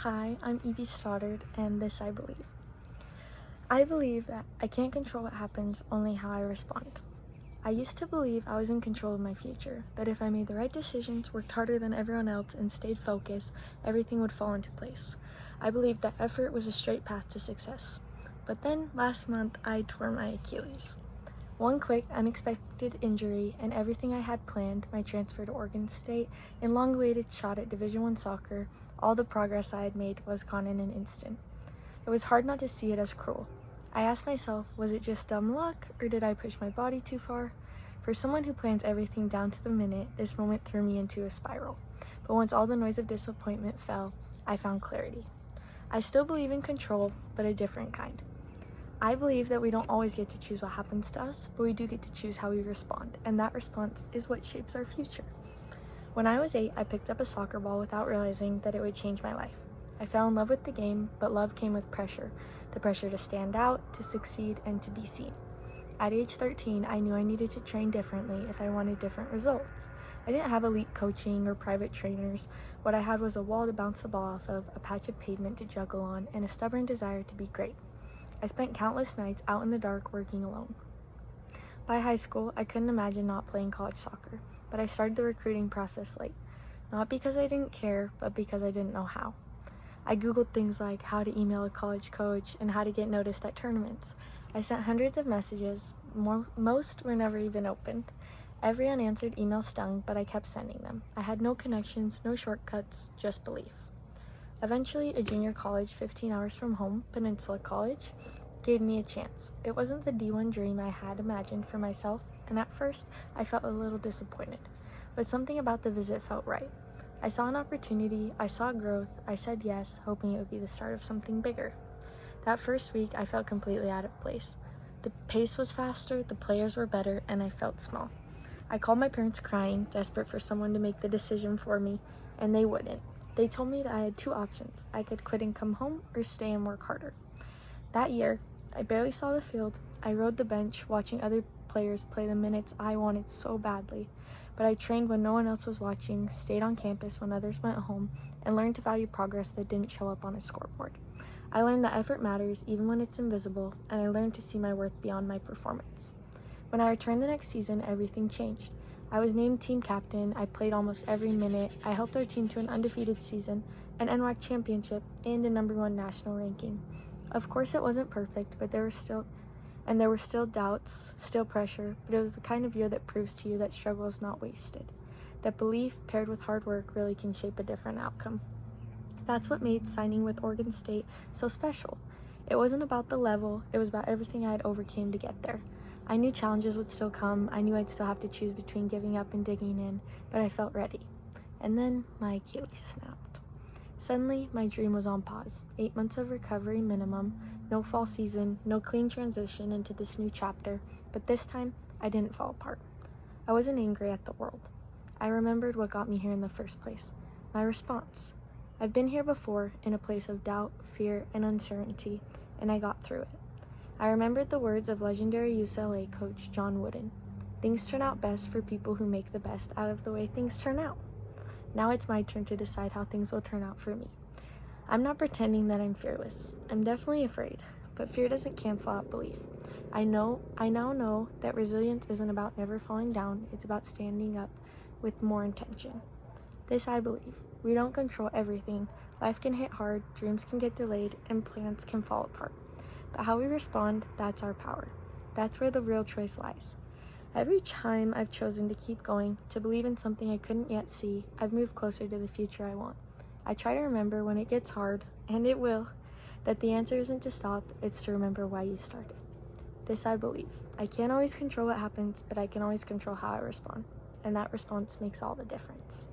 Hi, I'm Evie Stoddard, and this I believe. I believe that I can't control what happens, only how I respond. I used to believe I was in control of my future, that if I made the right decisions, worked harder than everyone else, and stayed focused, everything would fall into place. I believed that effort was a straight path to success. But then, last month, I tore my Achilles. One quick, unexpected injury, and everything I had planned, my transfer to Oregon State, and long-awaited shot at Division I soccer, all the progress I had made was gone in an instant. It was hard not to see it as cruel. I asked myself, was it just dumb luck, or did I push my body too far? For someone who plans everything down to the minute, this moment threw me into a spiral. But once all the noise of disappointment fell, I found clarity. I still believe in control, but a different kind. I believe that we don't always get to choose what happens to us, but we do get to choose how we respond, and that response is what shapes our future. When I was 8, I picked up a soccer ball without realizing that it would change my life. I fell in love with the game, but love came with pressure. The pressure to stand out, to succeed, and to be seen. At age 13, I knew I needed to train differently if I wanted different results. I didn't have elite coaching or private trainers. What I had was a wall to bounce the ball off of, a patch of pavement to juggle on, and a stubborn desire to be great. I spent countless nights out in the dark working alone. By high school, I couldn't imagine not playing college soccer, but I started the recruiting process late. Not because I didn't care, but because I didn't know how. I googled things like how to email a college coach and how to get noticed at tournaments. I sent hundreds of messages, most were never even opened. Every unanswered email stung, but I kept sending them. I had no connections, no shortcuts, just belief. Eventually, a junior college 15 hours from home, Peninsula College, gave me a chance. It wasn't the D1 dream I had imagined for myself, and at first, I felt a little disappointed. But something about the visit felt right. I saw an opportunity, I saw growth, I said yes, hoping it would be the start of something bigger. That first week, I felt completely out of place. The pace was faster, the players were better, and I felt small. I called my parents crying, desperate for someone to make the decision for me, and they wouldn't. They told me that I had two options. I could quit and come home, or stay and work harder. That year, I barely saw the field. I rode the bench, watching other players play the minutes I wanted so badly. But I trained when no one else was watching, stayed on campus when others went home, and learned to value progress that didn't show up on a scoreboard. I learned that effort matters even when it's invisible, and I learned to see my worth beyond my performance. When I returned the next season, everything changed. I was named team captain, I played almost every minute, I helped our team to an undefeated season, an NWAC championship, and a #1 national ranking. Of course it wasn't perfect, but there were still doubts, still pressure, but it was the kind of year that proves to you that struggle is not wasted. That belief paired with hard work really can shape a different outcome. That's what made signing with Oregon State so special. It wasn't about the level, it was about everything I had overcame to get there. I knew challenges would still come, I knew I'd still have to choose between giving up and digging in, but I felt ready. And then my Achilles snapped. Suddenly, my dream was on pause. 8 months of recovery minimum, no fall season, no clean transition into this new chapter, but this time, I didn't fall apart. I wasn't angry at the world. I remembered what got me here in the first place. My response. I've been here before, in a place of doubt, fear, and uncertainty, and I got through it. I remembered the words of legendary UCLA coach John Wooden. Things turn out best for people who make the best out of the way things turn out. Now it's my turn to decide how things will turn out for me. I'm not pretending that I'm fearless. I'm definitely afraid, but fear doesn't cancel out belief. I now know that resilience isn't about never falling down, it's about standing up with more intention. This I believe. We don't control everything. Life can hit hard, dreams can get delayed, and plans can fall apart. But how we respond, that's our power. That's where the real choice lies. Every time I've chosen to keep going, to believe in something I couldn't yet see, I've moved closer to the future I want. I try to remember when it gets hard, and it will, that the answer isn't to stop, it's to remember why you started. This I believe. I can't always control what happens, but I can always control how I respond. And that response makes all the difference.